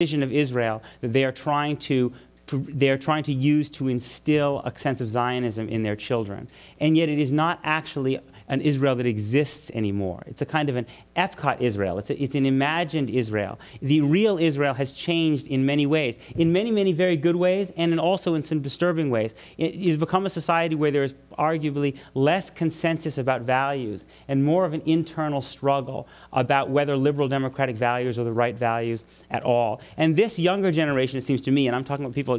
vision of Israel that they are trying to use to instill a sense of Zionism in their children. And yet it is not actually an Israel that exists anymore. It's a kind of an Epcot Israel. It's an imagined Israel. The real Israel has changed in many ways, in many, many very good ways, and also in some disturbing ways. It has become a society where there is arguably less consensus about values and more of an internal struggle about whether liberal democratic values are the right values at all. And this younger generation, it seems to me, and I'm talking about people,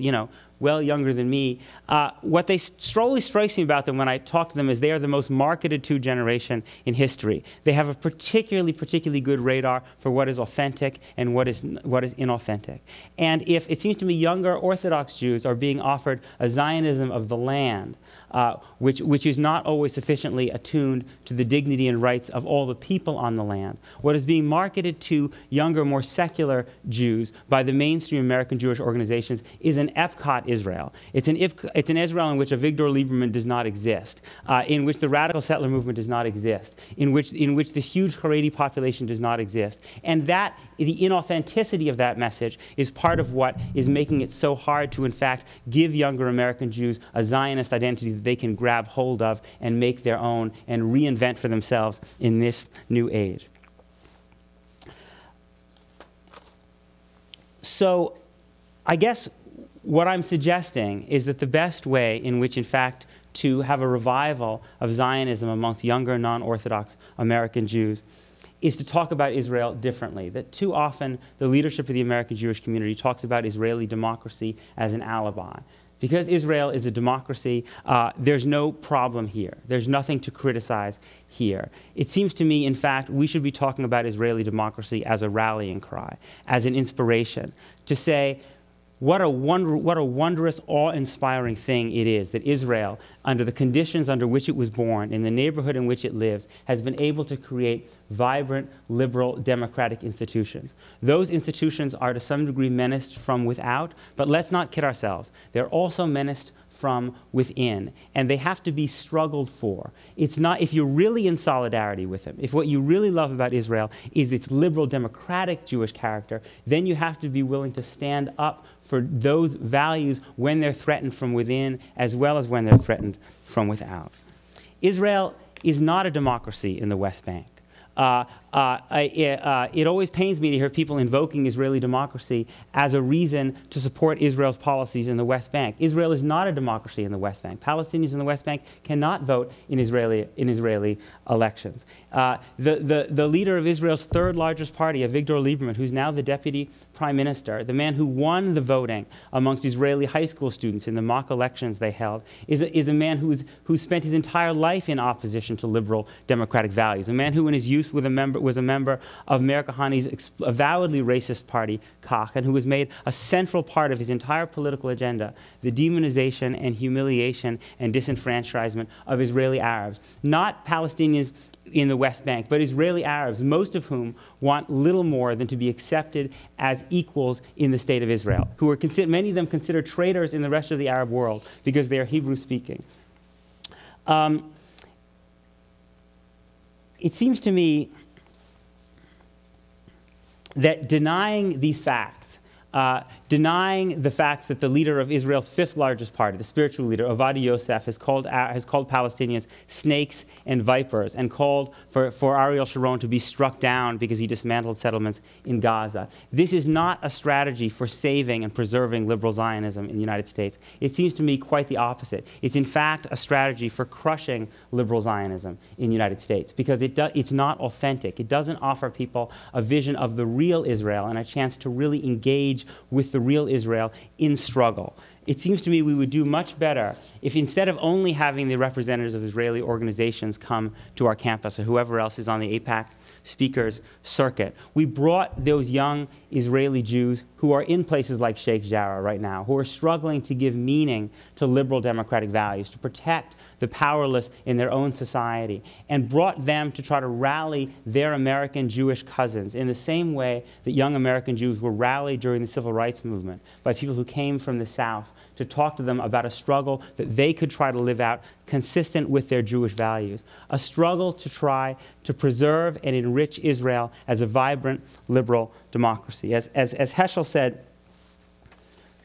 well younger than me, what they strongly strikes me about them when I talk to them is they are the most marketed to generation in history. They have a particularly good radar for what is authentic and what is inauthentic. And if it seems to me younger Orthodox Jews are being offered a Zionism of the land, which is not always sufficiently attuned to the dignity and rights of all the people on the land. What is being marketed to younger, more secular Jews by the mainstream American Jewish organizations is an Epcot Israel. It's an Israel in which Avigdor Lieberman does not exist, in which the radical settler movement does not exist, in which this huge Haredi population does not exist. And that, the inauthenticity of that message is part of what is making it so hard to, in fact, give younger American Jews a Zionist identity that they can grab hold of and make their own and reinvent for themselves in this new age. So I guess what I'm suggesting is that the best way in which, in fact, to have a revival of Zionism amongst younger non-Orthodox American Jews is to talk about Israel differently. That too often the leadership of the American Jewish community talks about Israeli democracy as an alibi. Because Israel is a democracy, there's no problem here. There's nothing to criticize here. It seems to me, in fact, we should be talking about Israeli democracy as a rallying cry, as an inspiration, to say, what a wondrous, awe-inspiring thing it is that Israel, under the conditions under which it was born, in the neighborhood in which it lives, has been able to create vibrant, liberal, democratic institutions. Those institutions are to some degree menaced from without, but let's not kid ourselves. They're also menaced from within, and they have to be struggled for. It's not, if you're really in solidarity with them, if what you really love about Israel is its liberal, democratic Jewish character, then you have to be willing to stand up for those values when they're threatened from within as well as when they're threatened from without. Israel is not a democracy in the West Bank. It always pains me to hear people invoking Israeli democracy as a reason to support Israel's policies in the West Bank. Israel is not a democracy in the West Bank. Palestinians in the West Bank cannot vote in Israeli elections. The leader of Israel's third largest party, Avigdor Lieberman, who's now the deputy prime minister, the man who won the voting amongst Israeli high school students in the mock elections they held, is a man who spent his entire life in opposition to liberal democratic values, a man who in his youth was a member of Meir Kahani's avowedly racist party, Kach, and who was made a central part of his entire political agenda, the demonization and humiliation and disenfranchisement of Israeli Arabs. Not Palestinians in the West Bank, but Israeli Arabs, most of whom want little more than to be accepted as equals in the state of Israel, who are many of them considered traitors in the rest of the Arab world because they are Hebrew-speaking. It seems to me that denying these facts, denying the facts that the leader of Israel's fifth largest party, the spiritual leader, Ovadia Yosef, has called Palestinians snakes and vipers and called for Ariel Sharon to be struck down because he dismantled settlements in Gaza. This is not a strategy for saving and preserving liberal Zionism in the United States. It seems to me quite the opposite. It's in fact a strategy for crushing liberal Zionism in the United States because it's not authentic. It doesn't offer people a vision of the real Israel and a chance to really engage with the real Israel in struggle. It seems to me we would do much better if instead of only having the representatives of Israeli organizations come to our campus or whoever else is on the AIPAC speakers circuit, we brought those young Israeli Jews who are in places like Sheikh Jarrah right now, who are struggling to give meaning to liberal democratic values, to protect the powerless in their own society, and brought them to try to rally their American Jewish cousins in the same way that young American Jews were rallied during the Civil Rights Movement by people who came from the South to talk to them about a struggle that they could try to live out consistent with their Jewish values, a struggle to try to preserve and enrich Israel as a vibrant, liberal democracy. As Heschel said,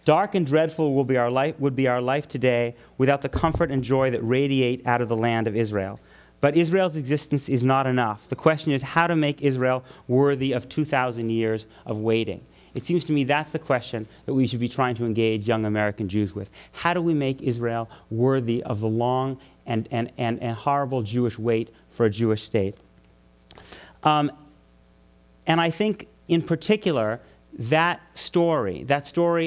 "Dark and dreadful would be our life today without the comfort and joy that radiate out of the land of Israel. But Israel's existence is not enough. The question is how to make Israel worthy of 2,000 years of waiting." It seems to me that's the question that we should be trying to engage young American Jews with. How do we make Israel worthy of the long and horrible Jewish wait for a Jewish state? And I think, in particular, that story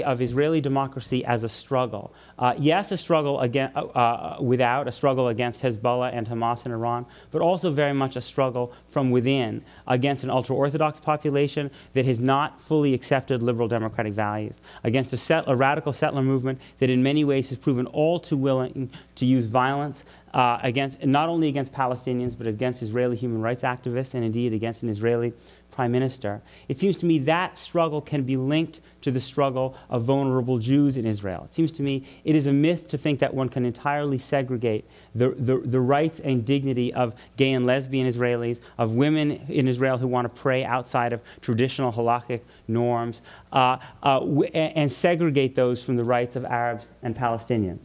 of Israeli democracy as a struggle, yes, a struggle against Hezbollah and Hamas in Iran, but also very much a struggle from within against an ultra-Orthodox population that has not fully accepted liberal democratic values, against a radical settler movement that in many ways has proven all too willing to use violence not only against Palestinians, but against Israeli human rights activists and indeed against an Israeli prime minister. It seems to me that struggle can be linked to the struggle of vulnerable Jews in Israel. It seems to me it is a myth to think that one can entirely segregate the rights and dignity of gay and lesbian Israelis, of women in Israel who want to pray outside of traditional halakhic norms, and segregate those from the rights of Arabs and Palestinians.